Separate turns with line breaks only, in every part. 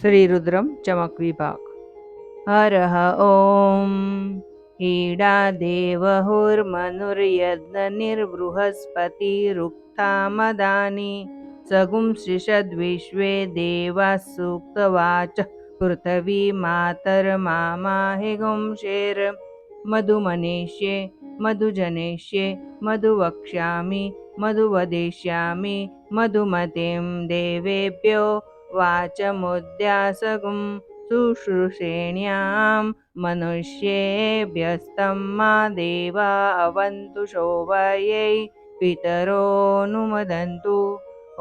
श्रीरुद्रम चमक विभाग। हरः ॐ ईडादेवहुर्मनुर्यज्ञनिर्बृहस्पतिरुक्थामदानि सगुंशिषद्विश्वे देवाः सूक्तवाच पृथिवी मातर्मामाहिगुंशेर् मधुमनेष्ये मधुजनेष्ये मधुवक्ष्यामि मधुवदिष्यामि मधुमतीं देवेभ्यो वाचमुद्यासगुं शुश्रूषेण्यां मनुष्येभ्यस्तं मा देवा अवन्तु शोभयै पितरोऽनुमोदन्तु।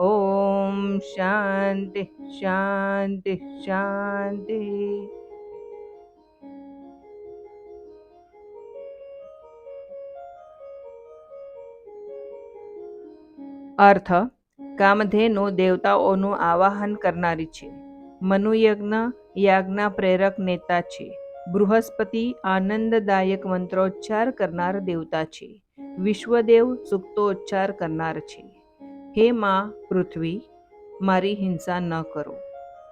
ओम शांति शांति शांति। અર્થ: કામધેનુ દેવતાઓનું આવાહન કરનારી છે. મનુયજ્ઞ યાજ્ઞના પ્રેરક નેતા છે. બૃહસ્પતિ આનંદદાયક મંત્રોચ્ચાર કરનાર દેવતા છે. વિશ્વદેવ સૂક્તોચ્ચાર કરનાર છે. હે માં પૃથ્વી, મારી હિંસા ન કરો.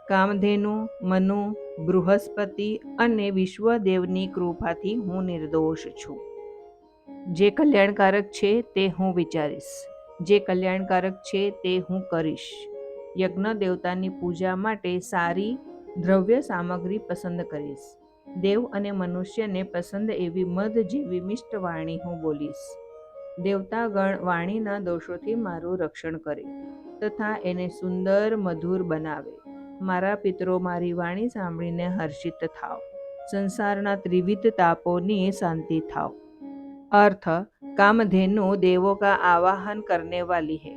કામધેનુ, મનુ, બૃહસ્પતિ અને વિશ્વદેવની કૃપાથી હું નિર્દોષ છું. જે કલ્યાણકારક છે તે હું વિચારીશ, જે કલ્યાણકારક છે તે હું કરીશ. યજ્ઞ દેવતાની પૂજા માટે સારી દ્રવ્ય સામગ્રી પસંદ કરીશ. દેવ અને મનુષ્યને પસંદ એવી મધ જેવી મિષ્ટ વાણી હું બોલીશ. દેવતાગણ વાણીના દોષોથી મારું રક્ષણ કરે તથા એને સુંદર મધુર બનાવે. મારા પિતરો મારી વાણી સાંભળીને હર્ષિત થાવ. સંસારના ત્રિવિધ તાપોની શાંતિ થાવ. अर्थ: कामधेनु देवों का आवाहन करने वाली है।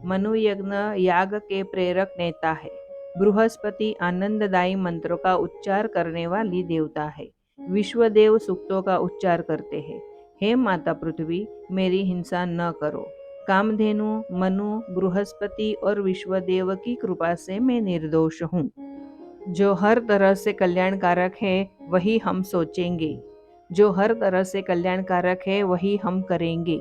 मनुयज्ञ याग के प्रेरक नेता है। बृहस्पति आनंददायी मंत्रों का उच्चार करने वाली देवता है। विश्वदेव सूक्तों का उच्चार करते हैं। हे माता पृथ्वी, मेरी हिंसा न करो. कामधेनु, मनु, बृहस्पति और विश्वदेव की कृपा से मैं निर्दोष हूँ. जो हर तरह से कल्याणकारक है वही हम सोचेंगे, जो हर तरह से कल्याणकारक है वही हम करेंगे.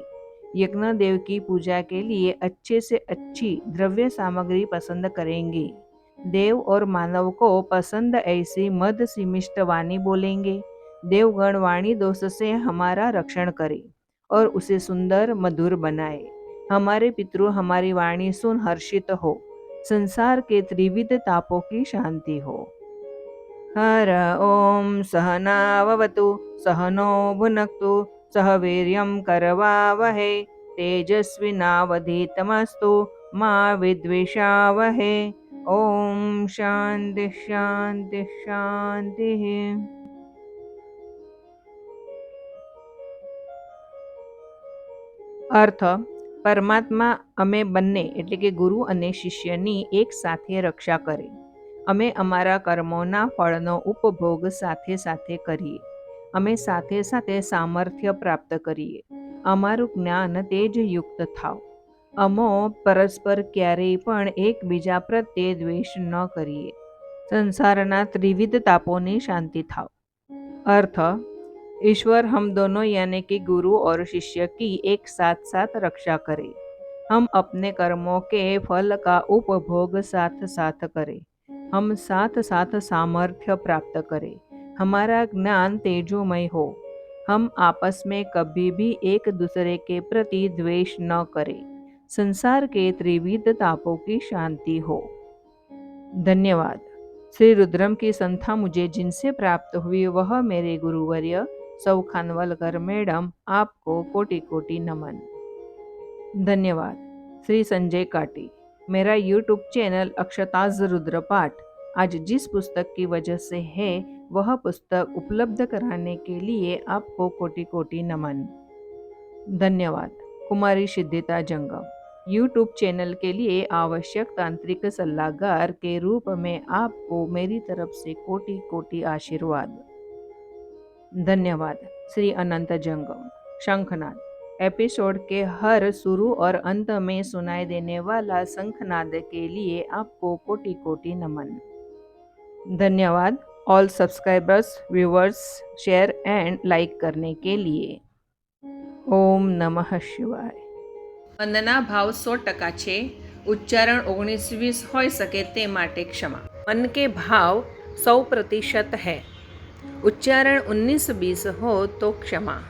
यज्ञ देव की पूजा के लिए अच्छे से अच्छी द्रव्य सामग्री पसंद करेंगे. देव और मानव को पसंद ऐसी मद सी मिष्ट वाणी बोलेंगे. देवगण वाणी दोष से हमारा रक्षण करे और उसे सुंदर मधुर बनाए. हमारे पितृ हमारी वाणी सुन हर्षित हो. संसार के त्रिविध तापों की शांति हो. हर ओम सहनाववतु सहनो भुनक्तु सह वीर्यं करवावहै तेजस्विनावधीतमस्तु मा विद्विषावहै. ओम शांति शांति शांति. अर्थ: પરમાત્મા અમે બંને એટલે કે ગુરુ અને શિષ્યની એક સાથે રક્ષા કરે. અમે અમારા કર્મોના ફળનો ઉપભોગ સાથે સાથે કરીએ. અમે સાથે સાથે સામર્થ્ય પ્રાપ્ત કરીએ. અમારું જ્ઞાન તેજયુક્ત થાવ. અમો પરસ્પર ક્યારેય પણ એકબીજા પ્રત્યે દ્વેષ ન કરીએ. સંસારના ત્રિવિધ તાપોની શાંતિ થાવ. अर्थ: ईश्वर हम दोनों यानी कि गुरु और शिष्य की एक साथ साथ रक्षा करे. हम अपने कर्मों के फल का उपभोग साथ साथ करें. हम साथ साथ सामर्थ्य प्राप्त करें. हमारा ज्ञान तेजोमय हो. हम आपस में कभी भी एक दूसरे के प्रति द्वेष न करें. संसार के त्रिविध तापों की शांति हो. धन्यवाद. श्री रुद्रम की संथा मुझे जिनसे प्राप्त हुई वह मेरे गुरुवर्य सौ खानवलकर मैडम, आपको कोटि कोटि नमन. धन्यवाद. श्री संजय काटी. मेरा यूट्यूब चैनल अक्षताज रुद्र पाठ आज जिस पुस्तक की वजह से है वह पुस्तक उपलब्ध कराने के लिए आपको कोटि कोटि नमन. धन्यवाद. कुमारी सिद्धिता जंगम. यूट्यूब चैनल के लिए आवश्यक तांत्रिक सलाहकार के रूप में आपको मेरी तरफ से कोटि कोटि आशीर्वाद. धन्यवाद. श्री अनंत जंगम. शंखनाद. एपिसोड के हर शुरू और अंत में सुनाई देने वाला शंखनाद के लिए आपको कोटि कोटि नमन. धन्यवाद. All subscribers, viewers, share and like करने के लिए. ओम नमः शिवाय. વંદના ભાવ 100% છે. ઉચ્ચારણ 19-20 હોઈ શકે તે માટે ક્ષમા. मन के भाव 100% है। उच्चारण 19-20 हो तो क्षमा।